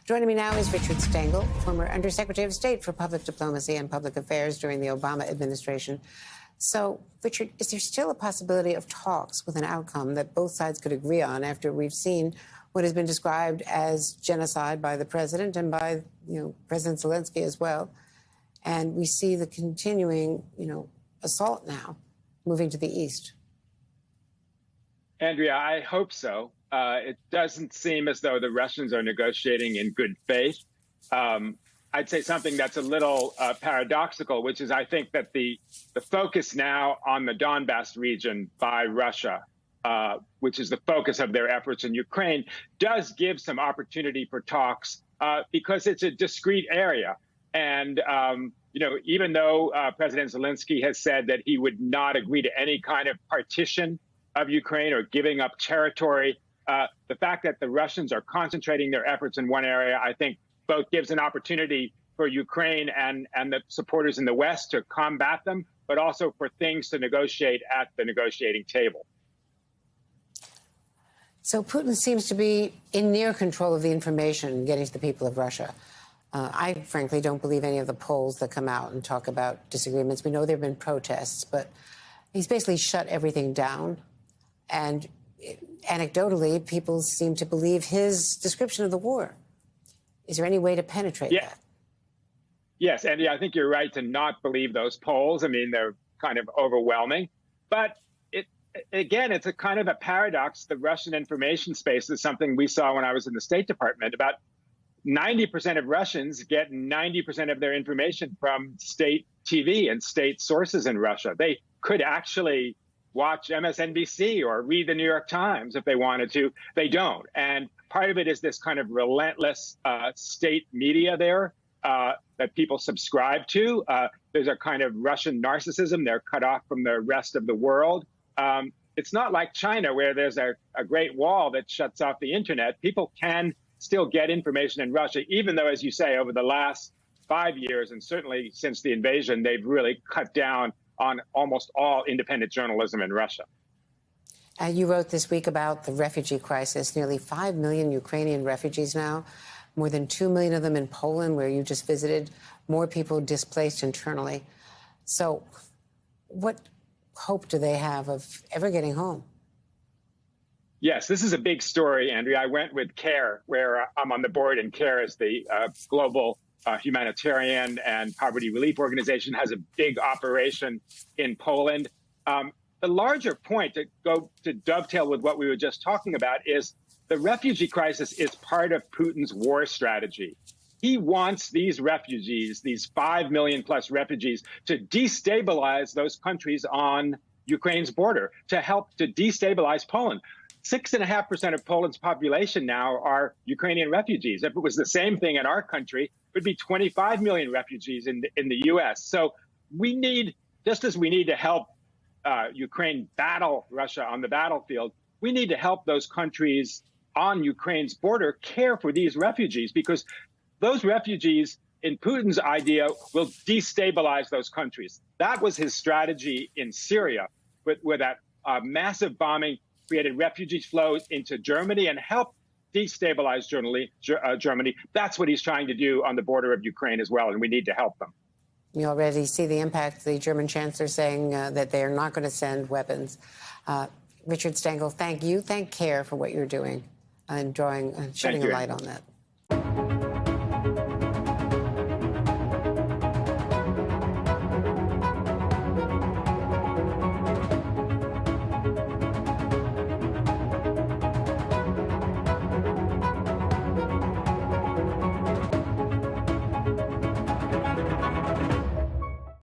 Joining me now is Richard Stengel, former Undersecretary of State for Public Diplomacy and Public Affairs during the Obama administration. So, Richard, is there still a possibility of talks with an outcome that both sides could agree on after we've seen what has been described as genocide by the president and by, President Zelensky as well? And we see the continuing, assault now moving to the east. Andrea, I hope so. It doesn't seem as though the Russians are negotiating in good faith. I'd say something that's a little paradoxical, which is I think that the focus now on the Donbass region by Russia, which is the focus of their efforts in Ukraine, does give some opportunity for talks because it's a discrete area. And, even though President Zelensky has said that he would not agree to any kind of partition of Ukraine or giving up territory, the fact that the Russians are concentrating their efforts in one area, I think, both gives an opportunity for Ukraine and the supporters in the West to combat them, but also for things to negotiate at the negotiating table. So Putin seems to be in near control of the information getting to the people of Russia. I frankly don't believe any of the polls that come out and talk about disagreements. We know there have been protests, but he's basically shut everything down. And anecdotally, people seem to believe his description of the war. Is there any way to penetrate that? Yes, Andy, I think you're right to not believe those polls. I mean, they're kind of overwhelming. But it's a kind of a paradox. The Russian information space is something we saw when I was in the State Department. About 90% of Russians get 90% of their information from state TV and state sources in Russia. They could actually watch MSNBC or read the New York Times if they wanted to. They don't. And part of it is this kind of relentless state media there that people subscribe to. There's a kind of Russian narcissism. They're cut off from the rest of the world. It's not like China, where there's a great wall that shuts off the internet. People can still get information in Russia, even though, as you say, over the last 5 years, and certainly since the invasion, they've really cut down on almost all independent journalism in Russia. You wrote this week about the refugee crisis. Nearly 5 million Ukrainian refugees now, more than 2 million of them in Poland, where you just visited, more people displaced internally. So what hope do they have of ever getting home? Yes, this is a big story, Andrea. I went with CARE, where I'm on the board, and CARE is the global humanitarian and poverty relief organization, has a big operation in Poland. The larger point to dovetail with what we were just talking about is the refugee crisis is part of Putin's war strategy. He wants these refugees, these 5 million plus refugees, to destabilize those countries on Ukraine's border, to help to destabilize Poland. 6.5% of Poland's population now are Ukrainian refugees. If it was the same thing in our country, it would be 25 million refugees in the U.S. So we need, just as we need to help Ukraine battle Russia on the battlefield, we need to help those countries on Ukraine's border care for these refugees, because those refugees, in Putin's idea, will destabilize those countries. That was his strategy in Syria, with that massive bombing, created refugee flows into Germany and helped destabilize Germany. That's what he's trying to do on the border of Ukraine as well, and we need to help them. You already see the impact. The German chancellor saying that they are not going to send weapons. Richard Stengel, thank you. Thank CARE for what you're doing and shedding a light on that.